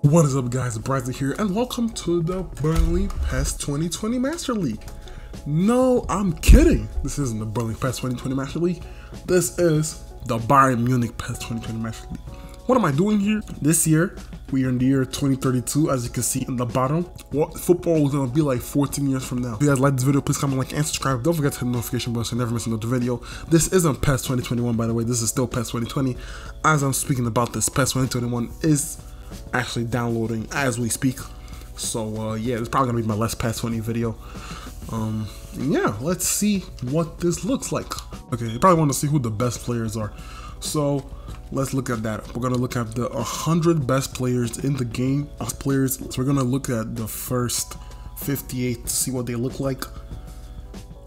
What is up, guys? Bradley here, and welcome to the Burnley PES 2020 Master League. No, I'm kidding. This isn't the Burnley PES 2020 Master League. This is the Bayern Munich PES 2020 Master League. What am I doing here? This year, we are in the year 2032, as you can see in the bottom. What football is going to be like 14 years from now. If you guys like this video, please comment, like, and subscribe. Don't forget to hit the notification bell so you never miss another video. This isn't PES 2021, by the way. This is still PES 2020. As I'm speaking about this, PES 2021 is actually downloading as we speak. So yeah, it's probably gonna be my last PES 20 video. Yeah, let's see what this looks like. Okay, you probably want to see who the best players are, so let's look at that. We're gonna look at the 100 best players in the game. So we're gonna look at the first 58 to see what they look like.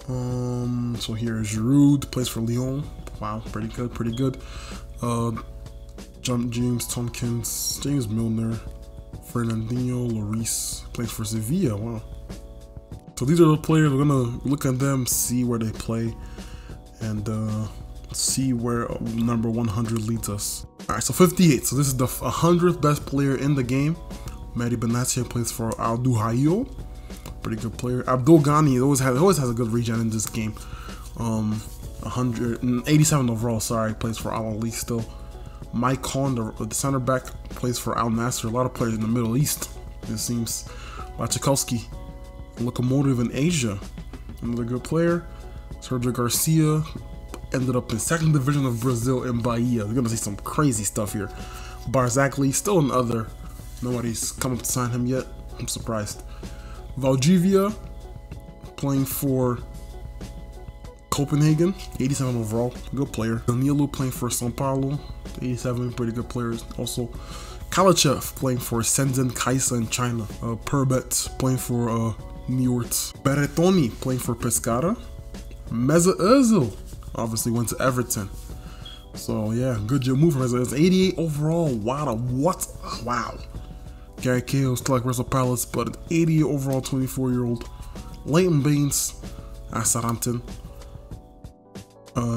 So here is Giroud, plays for Lyon. Wow, pretty good, pretty good. James Tompkins, James Milner, Fernandinho, Lloris, plays for Sevilla. Wow. So these are the players. We're gonna look at them, see where they play, and see where number 100 leads us. All right, so 58. So this is the 100th best player in the game. Mehdi Benatia plays for Al Duhail, pretty good player. Abdul Ghani always has a good regen in this game. 187 overall. Sorry, plays for Al Ahly still. Mike Khan, the center back, plays for Al Nassr. A lot of players in the Middle East, it seems. Wachikowski, locomotive in Asia, another good player. Sergio Garcia ended up in 2nd division of Brazil in Bahia. We're gonna see some crazy stuff here. Barzagli, still in other. Nobody's come up to sign him yet. I'm surprised. Valdivia, playing for Copenhagen, 87 overall, good player. Danilo playing for São Paulo, 87, pretty good players. Also, Kalachev playing for Shenzhen Kaisa in China. Perbet playing for Niort. Berrettoni playing for Pescara. Mesut Ozil obviously went to Everton. So yeah, good move for Mesut Ozil. 88 overall. Wow, what? Wow. Gary Cahill still like Crystal Palace, but an 88 overall 24-year-old. Leighton Baines at Southampton.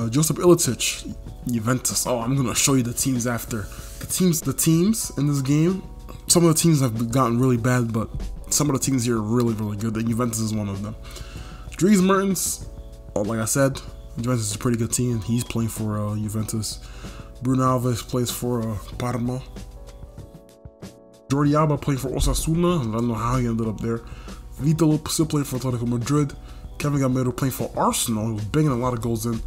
Joseph Ilicic, Juventus. Oh, I'm gonna show you the teams after. The teams in this game. Some of the teams have gotten really bad, but some of the teams here are really, really good. And Juventus is one of them. Dries Mertens, like I said, Juventus is a pretty good team. He's playing for Juventus. Bruno Alves plays for Parma. Jordi Alba playing for Osasuna. I don't know how he ended up there. Vitor still playing for Atletico Madrid. Kevin Gamero playing for Arsenal. He was banging a lot of goals in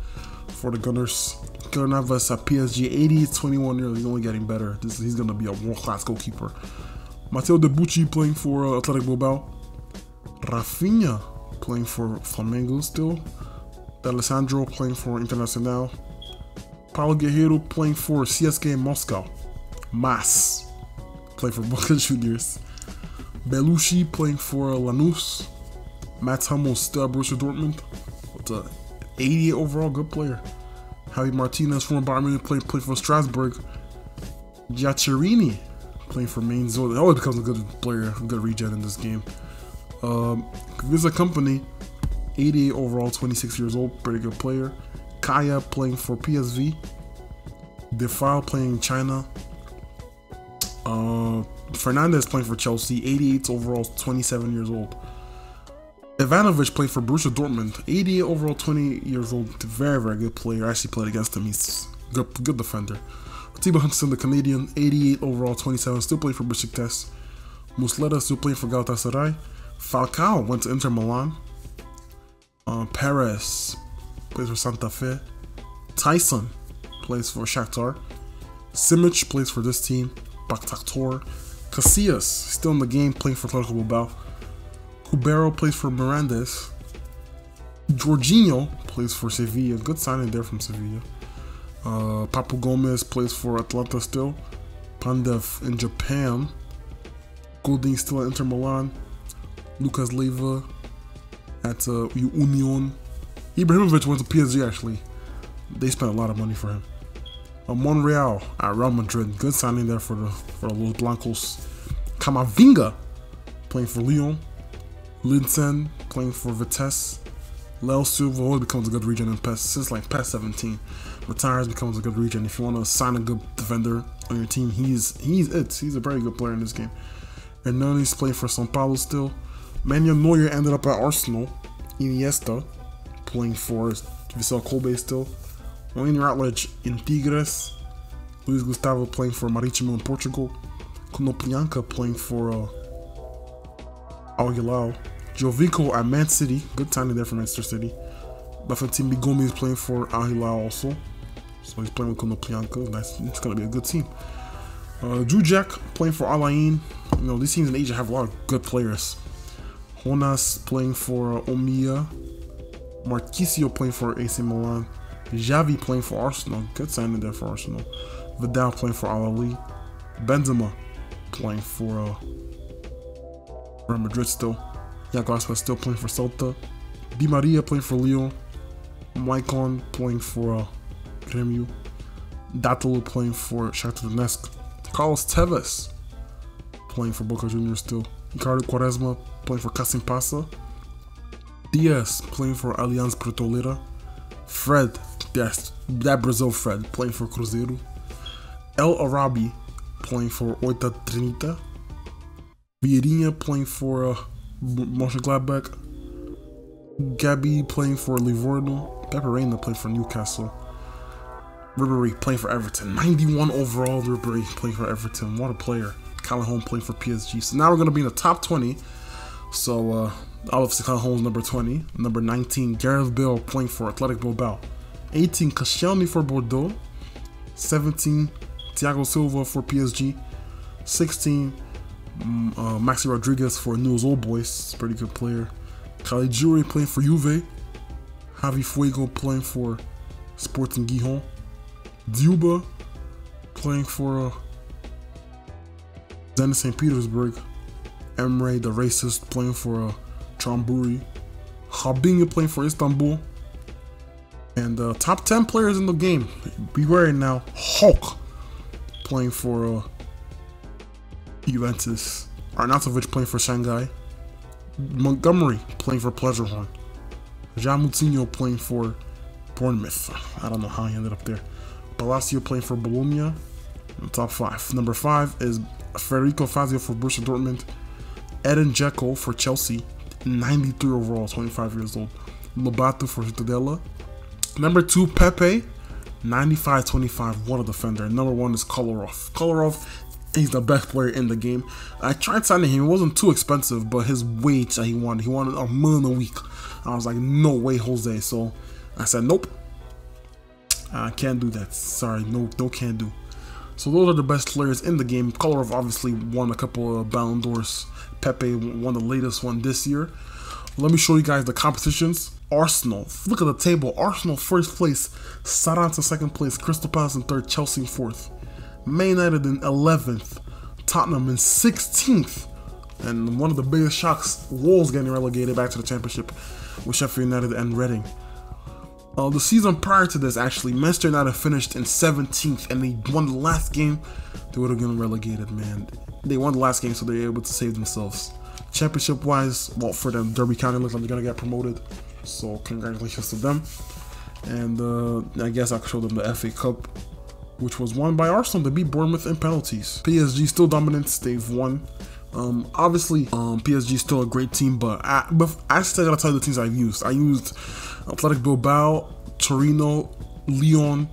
for the Gunners. Keylor Navas at PSG, 80, 21 years. He's only getting better. He's going to be a world-class goalkeeper. Matteo Debuchy playing for Athletic Bilbao. Rafinha playing for Flamengo still. Alessandro playing for Internacional. Paulo Guerreiro playing for CSKA Moscow. Mas playing for Boca Juniors. Belushi playing for Lanús. Mats Hummels still at Borussia Dortmund with a 88 overall, good player. Javi Martinez, former Bayern Munich, playing for Strasbourg. Giaccherini playing for Mainz. It always becomes a good player, a good regen in this game. Visa Company, 88 overall, 26 years old, pretty good player. Kaya playing for PSV. Defile playing in China. Fernandez playing for Chelsea, 88 overall, 27 years old. Ivanovic played for Borussia Dortmund, 88 overall, 20 years old, very, very good player. I actually played against him, he's good defender. Atiba Hudson, the Canadian, 88 overall, 27, still playing for Besiktas. Muslera still playing for Galatasaray. Falcao went to Inter Milan. Perez plays for Santa Fe. Tyson plays for Shakhtar. Simic plays for this team, Bakhtakhor. Casillas, still in the game, playing for Atletico Bilbao. Cubero plays for Mirandes. Jorginho plays for Sevilla. Good signing there from Sevilla. Papu Gomez plays for Atlanta still. Pandev in Japan. Golding still at Inter Milan. Lucas Leiva at Union. Ibrahimovic went to PSG actually. They spent a lot of money for him. Monreal at Real Madrid. Good signing there for the Los Blancos. Camavinga playing for Lyon. Linsen playing for Vitesse. Leo Silva always becomes a good regen in PES since like PES 17. Retires becomes a good regen if you want to sign a good defender on your team, he's it. He's a very good player in this game. Hernandez playing for São Paulo still. Manuel Neuer ended up at Arsenal. Iniesta playing for Vissel Kobe still. Wayne Routledge in Tigres. Luis Gustavo playing for Marítimo in Portugal. Konoplyanka playing for Al Hilal. Jovinko at Man City. Good timing there for Manchester City. Bafétimbi Gomes playing for Al Hilal also. So he's playing with Konoplyanka. It's going to be a good team. Jujak playing for Al Ain. You know, these teams in Asia have a lot of good players. Jonas playing for Omiya. Marquisio playing for AC Milan. Xavi playing for Arsenal. Good signing there for Arsenal. Vidal playing for Al Ahly. Benzema playing for Real Madrid still. Iago Aspas still playing for Celta. Di Maria playing for Lyon. Maicon playing for Grêmio. Datalo playing for Shakhtar Donetsk. Carlos Tevez playing for Boca Juniors still. Ricardo Quaresma playing for Kasim Passa. Diaz playing for Allianz Petroleira. Fred, yes, that Brazil Fred, playing for Cruzeiro. El Arabi playing for Oita Trinita. Vieirinha playing for Mönchengladbach. Gabi playing for Livorno. Pepe Reina playing for Newcastle. Ribéry playing for Everton. 91 overall, Ribéry playing for Everton. What a player. Callum Holmes playing for PSG. So now we're going to be in the top 20. So, obviously Callum Holmes number 20. Number 19, Gareth Bale playing for Athletic Bilbao. 18, Koscielny for Bordeaux. 17, Thiago Silva for PSG. 16, Maxi Rodriguez for Newell's Old Boys. Pretty good player. Caligiuri playing for Juve. Javi Fuego playing for Sporting Gijón. Dziuba playing for Zenit St. Petersburg. Emre the racist playing for Chamburi. Habinho playing for Istanbul. And top 10 players in the game. Beware now. Hulk playing for Juventus. Arnautovic playing for Shanghai. Montgomery playing for Pleasurehorn. Jean Moutinho playing for Bournemouth. I don't know how he ended up there. Palacio playing for Bologna. Top 5. Number 5 is Federico Fazio for Borussia Dortmund. Edin Dzeko for Chelsea. 93 overall, 25 years old. Lobato for Cittadella. Number 2, Pepe. 95-25, what a defender. Number 1 is Kolarov. Kolarov, he's the best player in the game. I tried signing him. It wasn't too expensive, but his wage that he wanted $1 million a week. I was like, no way, Jose. So I said, nope. I can't do that. Sorry, no can't do. So those are the best players in the game. Kolarov obviously won a couple of Ballon d'Ors. Pepe won the latest one this year. Let me show you guys the competitions. Arsenal, look at the table. Arsenal first place, Sarans in second place, Crystal Palace in third, Chelsea in fourth, Man United in 11th, Tottenham in 16th, and one of the biggest shocks, Wolves getting relegated back to the championship with Sheffield United and Reading. The season prior to this, actually, Manchester United finished in 17th, and they won the last game. They would have been relegated, man. They won the last game, so they were able to save themselves. Championship-wise, well, for them, Derby County looks like they're going to get promoted. So, congratulations to them. And I guess I could show them the FA Cup, which was won by Arsenal to beat Bournemouth in penalties. PSG still dominant. They've won. Obviously, PSG is still a great team, but I still gotta tell you the teams I've used. I used Athletic Bilbao, Torino, Lyon,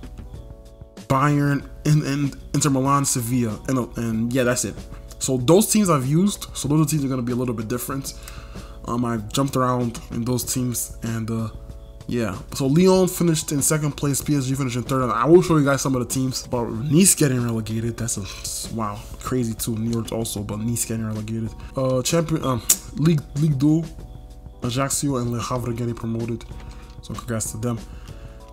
Bayern, and Inter Milan, Sevilla, and yeah, that's it. So those teams I've used. So those teams are gonna be a little bit different. I've jumped around in those teams, and yeah. So Lyon finished in second place, PSG finished in third, and I will show you guys some of the teams. But Nice getting relegated, that's a wow, crazy too. New York also, but Nice getting relegated. Ligue 2, Ajaccio and Le Havre getting promoted. So congrats to them.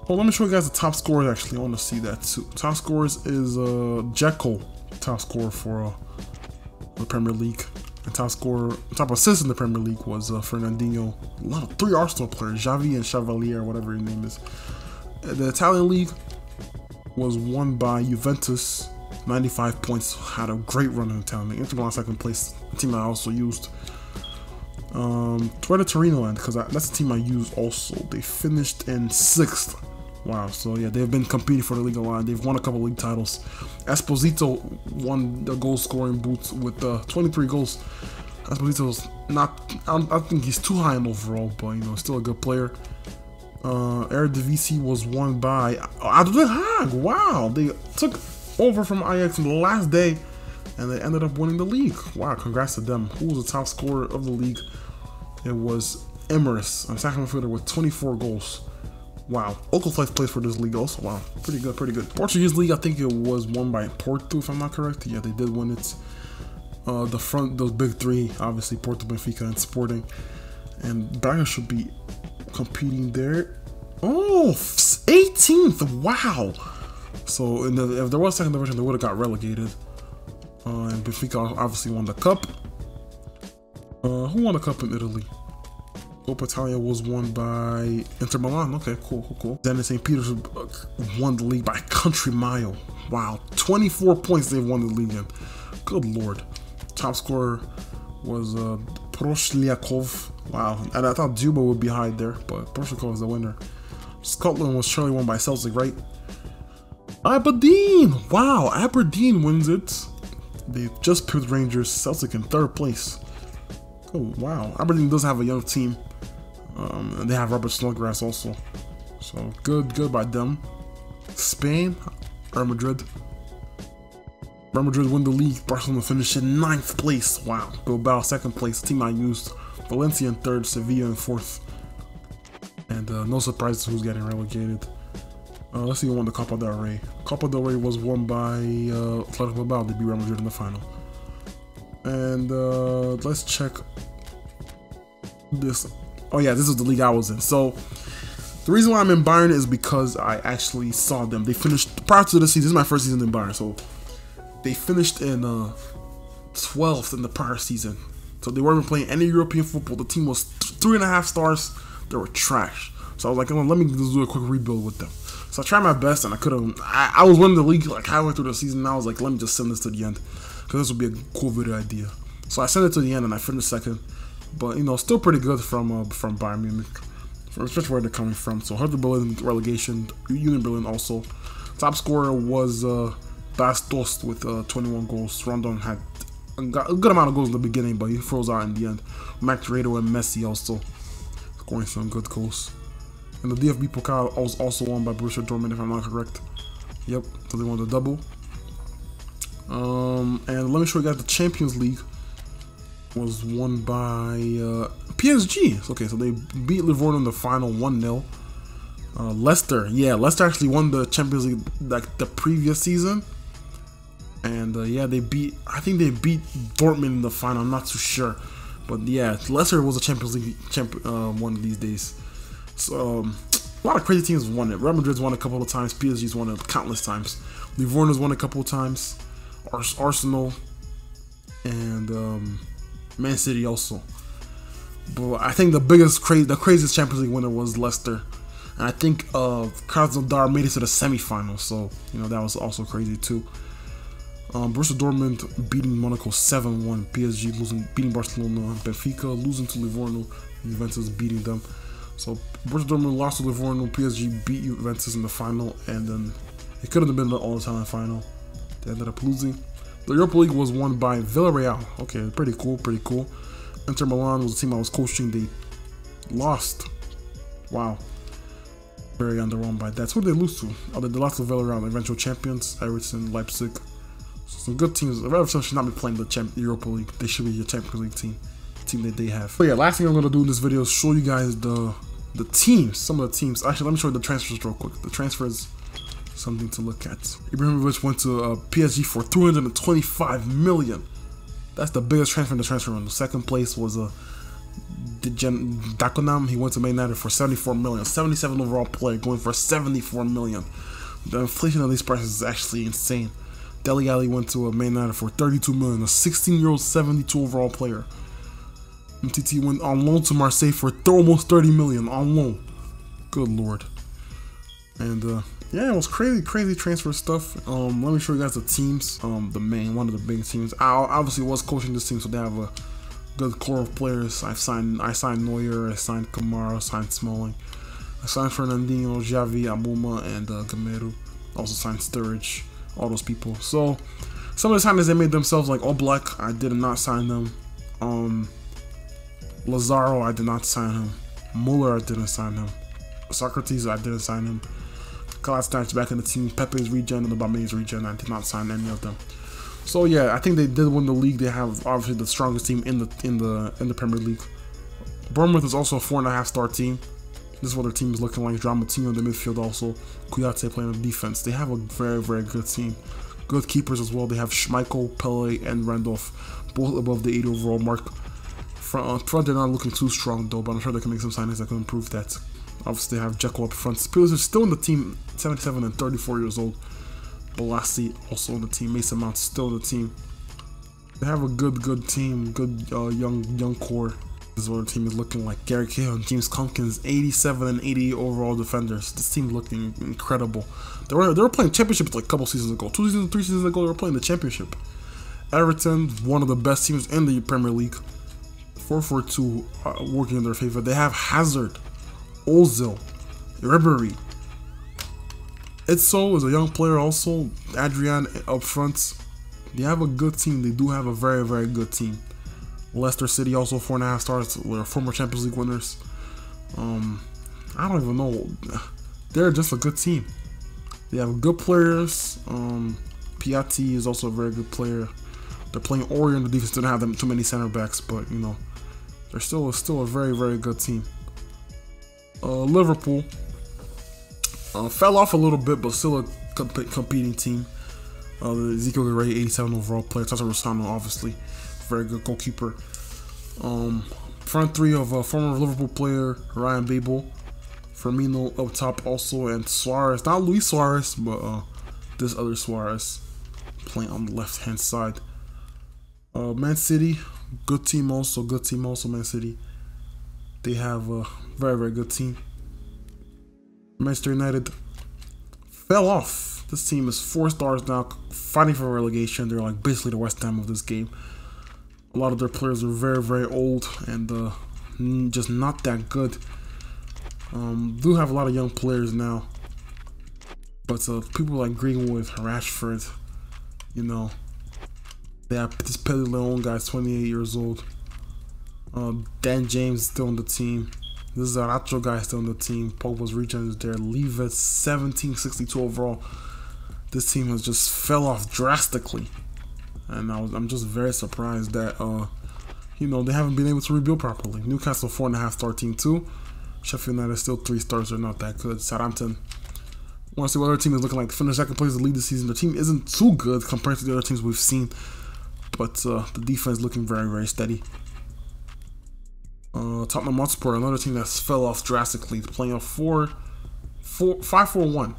Well, let me show you guys the top scorers. Actually, I want to see that too. Top scorers is Dzeko, top scorer for the Premier League. And top assist in the Premier League was Fernandinho. A lot of 3 Arsenal players, Xavi and Chevalier, whatever his name is. The Italian league was won by Juventus, 95 points. Had a great run in the Italian league. Inter Milan second place, a team I also used. Torino, because that's the team I used also. They finished in 6th. Wow, so yeah, they've been competing for the league a lot. They've won a couple league titles. Esposito won the goal scoring boots with 23 goals. Esposito's not, I think he's too high in overall, but you know, still a good player. Eredivisie was won by Den Haag. Wow, they took over from Ajax on the last day and they ended up winning the league. Wow, congrats to them. Who was the top scorer of the league? It was Emirates, a second midfielder with 24 goals. Wow, Oakley plays for this league also. Wow, pretty good, pretty good. Portuguese league, I think it was won by Porto, if I'm not correct. Yeah, they did win it. Those big three, obviously Porto, Benfica, and Sporting. And Braga should be competing there. Oh, 18th, wow. So if there was second division, they would have got relegated. And Benfica obviously won the cup. Who won the cup in Italy? Coppa Italia was won by Inter Milan. Okay, cool. Then St. Petersburg won the league by country mile. Wow, 24 points they won the league in. Good lord. Top scorer was Proshliakov. Wow, and I thought Juba would be high there, but Proshliakov was the winner. Scotland was surely won by Celtic, right? Aberdeen! Wow, Aberdeen wins it. They just put Rangers. Celtic in third place. Oh, wow. Aberdeen does have a young team. And they have Robert Snodgrass also. So, good by them. Spain, Real Madrid. Real Madrid win the league. Barcelona finished in 9th place. Wow. Bilbao 2nd place. The team I used. Valencia in 3rd. Sevilla in 4th. And no surprises who's getting relegated. Let's see who won the Copa del Rey. Copa del Rey was won by Athletic Bilbao. They beat Real Madrid in the final. And let's check this. Oh yeah, this is the league I was in. So the reason why I'm in Bayern is because I actually saw them. They finished prior to the season. This is my first season in Bayern, so they finished in 12th in the prior season. So they weren't playing any European football. The team was 3.5 stars. They were trash. So I was like, oh, let me just do a quick rebuild with them. So I tried my best, and I couldn't. I was winning the league like halfway through the season. And I was like, let me just send this to the end, because this would be a cool video idea. So I sent it to the end, and I finished 2nd. But you know, still pretty good from Bayern Munich, especially where they're coming from. So Hertha Berlin relegation, Union Berlin also. Top scorer was Bastos with 21 goals. Rondon had a good amount of goals in the beginning, but he froze out in the end. Max Rado and Messi also scoring some good goals. And the DFB Pokal was also won by Borussia Dortmund, if I'm not correct. Yep, so they won the double. And let me show you guys the Champions League was won by PSG. Okay, so they beat Livorno in the final 1-0. Leicester, yeah, Leicester actually won the Champions League like the previous season. And yeah, I think they beat Dortmund in the final. I'm not too sure, but yeah, Leicester was a Champions League one of these days. So a lot of crazy teams won it. Real Madrid's won a couple of times. PSG's won it countless times. Livorno's won a couple of times. Arsenal and Man City also. But I think the craziest Champions League winner was Leicester. And I think Krasnodar made it to the semifinals. So, you know, that was also crazy too. Borussia Dortmund beating Monaco 7-1. PSG beating Barcelona. Benfica losing to Livorno. Juventus beating them. So Borussia Dortmund lost to Livorno. PSG beat Juventus in the final. And then it couldn't have been the all-time final. They ended up losing. The Europa League was won by Villarreal. Okay, pretty cool. Inter Milan was the team I was coaching. They lost. Wow. Very underwhelmed by that. So who did they lose to? Oh, they lost to Villarreal, the eventual champions. Everton, Leipzig. So some good teams. Everton should not be playing the Europa League. They should be your Champions League team that they have. But yeah, last thing I'm going to do in this video is show you guys the teams. Some of the teams. Actually, let me show you the transfers real quick. The transfers. Something to look at. Ibrahimovic went to PSG for 325 million. That's the biggest transfer in the transfer room. The second place was Dakonam. He went to Man United for 74 million. 77 overall player going for 74 million. The inflation of these prices is actually insane. Dele Alli went to Man United for 32 million. A 16-year-old 72 overall player. MTT went on loan to Marseille for almost 30 million on loan. Good lord. And yeah, it was crazy transfer stuff. Let me show you guys the teams. One of the big teams. I obviously was coaching this team, so they have a good core of players. I signed Neuer, I signed Kamara, I signed Smalling, I signed Fernandinho, Xavi, Amuma, and Gameiro. Also signed Sturridge, all those people. So some of the signings they made themselves, like All Black, I did not sign them. Lazaro, I did not sign him. Muller, I didn't sign him. Socrates, I didn't sign him. Kolasinac back in the team. Pepe's regen and Aubameyang's regen. I did not sign any of them. So yeah, I think they did win the league. They have obviously the strongest team in the Premier League. Bournemouth is also a 4.5 star team. This is what their team is looking like. Dramatino in the midfield also. Kouyaté playing on defense. They have a very, very good team. Good keepers as well. They have Schmeichel, Pele, and Randolph, both above the 80 overall mark. Front they're not looking too strong though, but I'm sure they can make some signings that can improve that. Obviously, they have Dzeko up front. Pulisic is still in the team, 77 and 34 years old. Balassi also in the team. Mason Mount still in the team. They have a good team, good young core. This is what their team is looking like. Gary Cahill and James Tompkins, 87 and 80 overall defenders. This team looking incredible. They were playing championships like a couple seasons ago. 2 seasons, 3 seasons ago, they were playing the championship. Everton, one of the best teams in the Premier League. 4-4-2 working in their favor. They have Hazard, Ozil, Ribery. Itzo is a young player also. Adrian up front. They have a good team. They do have a very, very good team. Leicester City also 4.5 stars. They're former Champions League winners. I don't even know. They're just a good team. They have good players. Piatti is also a very good player. They're playing Ori in the defense. They don't have them too many center backs, but you know, they're still a very, very good team. Liverpool fell off a little bit, but still a competing team. Ezekiel Guerrero, 87 overall player. Tata Rosano, obviously, very good goalkeeper. Front three of former Liverpool player Ryan Babel, Firmino up top also, and Suarez. Not Luis Suarez, but this other Suarez playing on the left hand side. Man City, good team also. Man City. They have a very, very good team. Manchester United fell off. This team is 4 stars now, fighting for relegation. They're like basically the West Ham of this game. A lot of their players are very, very old and just not that good. Do have a lot of young players now, but people like Greenwood, Rashford, you know, they have this Pedro Leon guy, 28 years old. Dan James is still on the team. This is Aracho guy still on the team. Pogba's regen is there. Leave it 1762 overall. This team has just fell off drastically, and I'm just very surprised that you know, they haven't been able to rebuild properly. Newcastle 4.5 star team too. Sheffield United still 3 stars. They're not that good. Southampton. Want to see what their team is looking like. To finish second place to lead the season. Their team isn't too good compared to the other teams we've seen, but the defense looking very, very steady. Tottenham Hotspur, another team that's fell off drastically, playing a 5-4-1.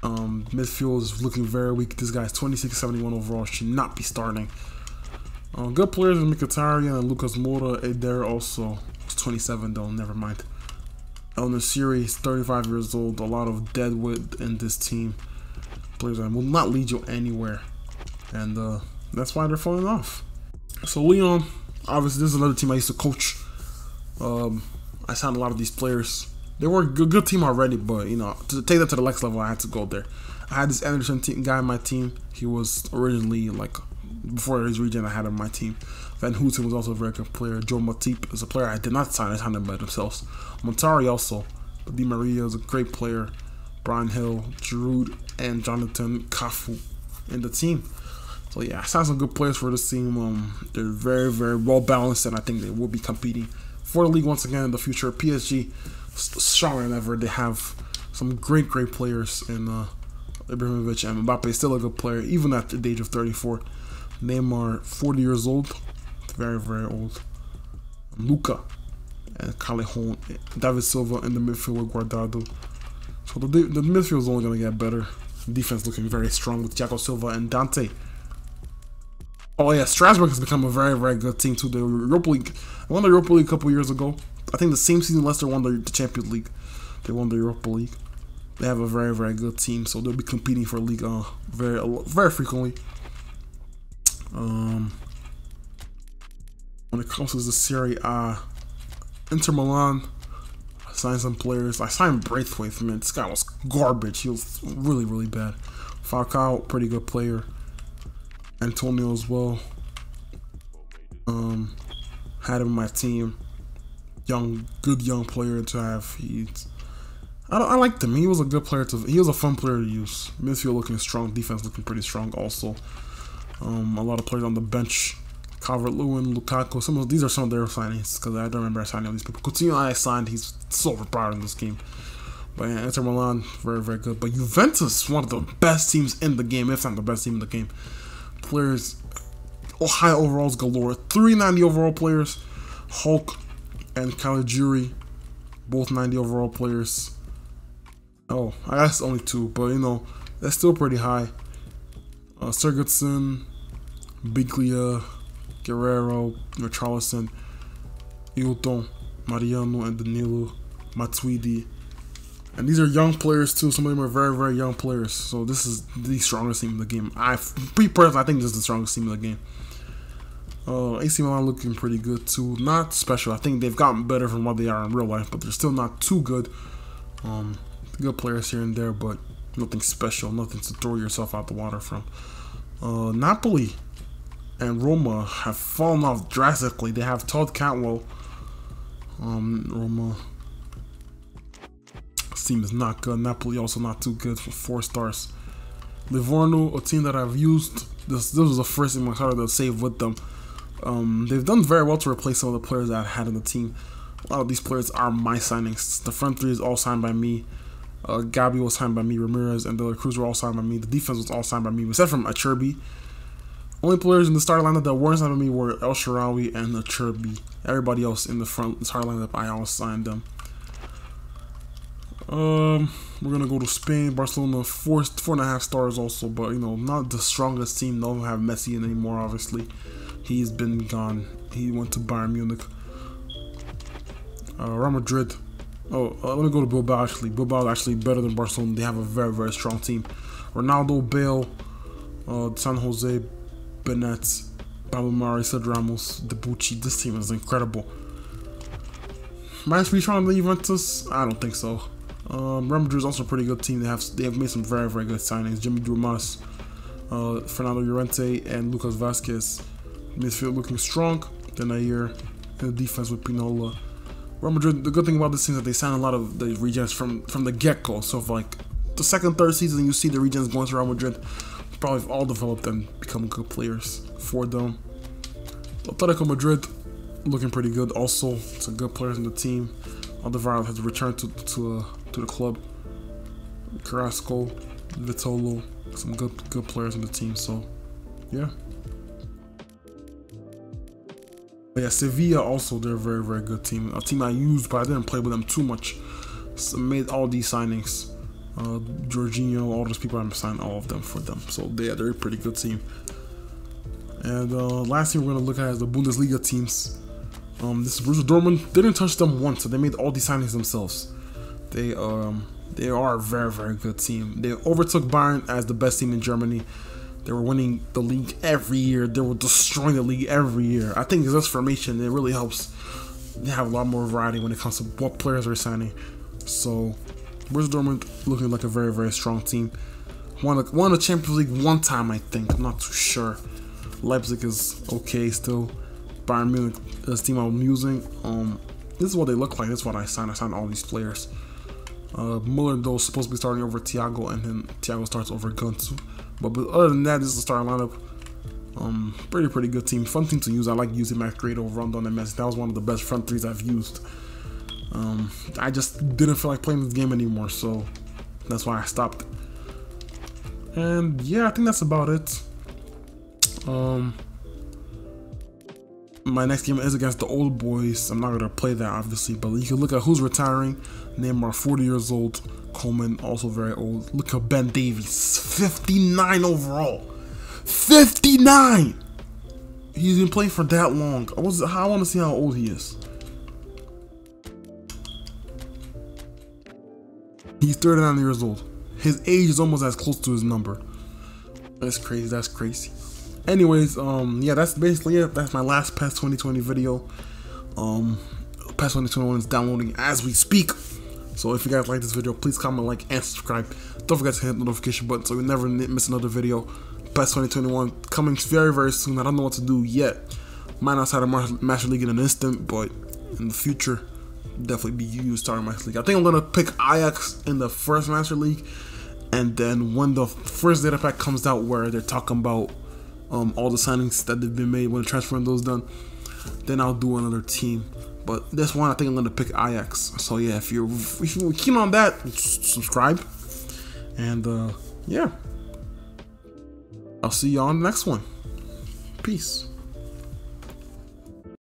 Midfield is looking very weak. This guy's 26-71 overall. Should not be starting. Good players in Mkhitaryan and Lucas Moura. Eder also is 27 though. Never mind. El Nassiri is 35 years old. A lot of deadwood in this team. Players that will not lead you anywhere, and that's why they're falling off. So Lyon. Obviously, this is another team I used to coach. I signed a lot of these players. They were a good team already, but you know, to take that to the next level, I had to go there. I had this Anderson guy on my team. He was originally, like, before his regen, I had him on my team. Van Houten was also a very good player. Joe Matip is a player I did not sign. I signed him by themselves. Montari also. Di Maria is a great player. Brian Hill, Giroud, and Jonathan Cafu in the team. So yeah, I signed some good players for this team. They're very, very well balanced, and I think they will be competing for the league once again in the future. PSG, stronger than ever. They have some great players in Ibrahimovic, and Mbappe is still a good player, even at the age of 34. Neymar, 40 years old, very, very old. Luka and Callejon, David Silva in the midfield with Guardado. So the midfield is only going to get better. Defense looking very strong with Thiago Silva and Dante. Oh yeah, Strasbourg has become a very, very good team too. The Europa League, I won the Europa League a couple years ago. I think the same season Leicester won the Champions League. They won the Europa League. They have a very, very good team, so they'll be competing for league very frequently. When it comes to the Serie A, Inter Milan signed some players. I signed Braithwaite, man. This guy was garbage. He was really, really bad. Falcao, pretty good player. Antonio as well. Had him on my team. Good young player to have. I liked him. He was a good player he was a fun player to use. Midfield looking strong, defense looking pretty strong also. A lot of players on the bench. Calvert-Lewin, Lukaku. These are some of their signings because I don't remember signing all these people. Coutinho I signed. He's so overpowered in this game. But yeah, Inter Milan, very, very good. But Juventus, one of the best teams in the game, if not the best team in the game. Players, high overalls galore. 390 overall players. Hulk and Caligiuri, both 90 overall players. Oh, I guess only 2, but you know, that's still pretty high. Sergetson, Biglia, Guerrero, Richarlison, Hilton, Mariano, and Danilo, Matuidi. And these are young players too. Some of them are very, very young players. So this is the strongest team in the game. I think this is the strongest team in the game. AC Milan looking pretty good too. Not special. I think they've gotten better from what they are in real life, but they're still not too good. Good players here and there, but nothing special. Nothing to throw yourself out the water from. Napoli and Roma have fallen off drastically. They have Todd Cantwell. Roma team is not good. Napoli also not too good for 4 stars. Livorno, a team that I've used. This was the first team I started to save with them. They've done very well to replace some of the players that I had in the team. A lot of these players are my signings. The front 3 is all signed by me. Gabi was signed by me. Ramirez and De La Cruz were all signed by me. The defense was all signed by me, except from Acerbi. Only players in the starting lineup that weren't signed by me were El Shaarawy and Acerbi. Everybody else in the starting lineup, I all signed them. We're gonna go to Spain. Barcelona, 4.5 stars also, but you know, not the strongest team. Don't have Messi in anymore, obviously. He's been gone. He went to Bayern Munich. Real Madrid. Let me go to Bilbao actually. Bilbao is actually better than Barcelona. They have a very, very strong team. Ronaldo, Bale, San Jose, Benet, Pablo Mari, Sid Ramos, Debuchy. This team is incredible. Might be stronger than Juventus? I don't think so. Real Madrid is also a pretty good team. They have made some very, very good signings. Jimmy Dumas, Fernando Llorente, and Lucas Vazquez. Midfield looking strong. Then Nair in the defense with Pinola. Real Madrid, the good thing about this team is that they sign a lot of the regens from the get-go. So if like the second, third season you see the regens going to Real Madrid, probably all developed and become good players for them. Atletico Madrid looking pretty good also. Some good players in the team. Alderweireld has returned to the club. Carrasco, Vitolo, some good players in the team. So yeah. But yeah, Sevilla also, they're a very, very good team. A team I used, but I didn't play with them too much. So made all these signings. Jorginho, all those people, I signed all of them for them. So they're a pretty good team. And last team we're going to look at is the Bundesliga teams. This is Borussia Dortmund. They didn't touch them once, so they made all these signings themselves. They are a very, very good team. They overtook Bayern as the best team in Germany. They were winning the league every year. They were destroying the league every year. I think this formation, it really helps. They have a lot more variety when it comes to what players are signing. So, Borussia Dortmund looking like a very, very strong team. Won the Champions League one time, I think. I'm not too sure. Leipzig is okay still. Bayern Munich, this team I'm using. This is what they look like. This is what I signed. I signed all these players. Muller, though, is supposed to be starting over Thiago, and then Thiago starts over Gunsu. But other than that, this is the starting lineup. Pretty good team. Fun team to use. I like using Macredo, Rondon, and Messi. That was one of the best front 3s I've used. I just didn't feel like playing this game anymore, so that's why I stopped. And yeah, I think that's about it. My next game is against the old boys. I'm not going to play that, obviously, but you can look at who's retiring. Neymar, 40 years old. Coleman, also very old. Look at Ben Davies, 59 overall. 59! He's been playing for that long. I want to see how old he is. He's 39 years old. His age is almost as close to his number. That's crazy. That's crazy. Anyways, yeah, that's basically it. That's my last PES 2020 video. PES 2021 is downloading as we speak. So if you guys like this video, please comment, like, and subscribe. Don't forget to hit the notification button so you never miss another video. PES 2021 coming very, very soon. I don't know what to do yet. Might not start a Master League in an instant, but in the future, definitely be you starting Master League. I think I'm gonna pick Ajax in the first Master League, and then when the first data pack comes out where they're talking about all the signings that they've been made, when the transfer window's done, then I'll do another team. But this one, I think I'm gonna pick Ajax. So yeah, if you're keen on that, subscribe, and yeah, I'll see you on the next one. Peace.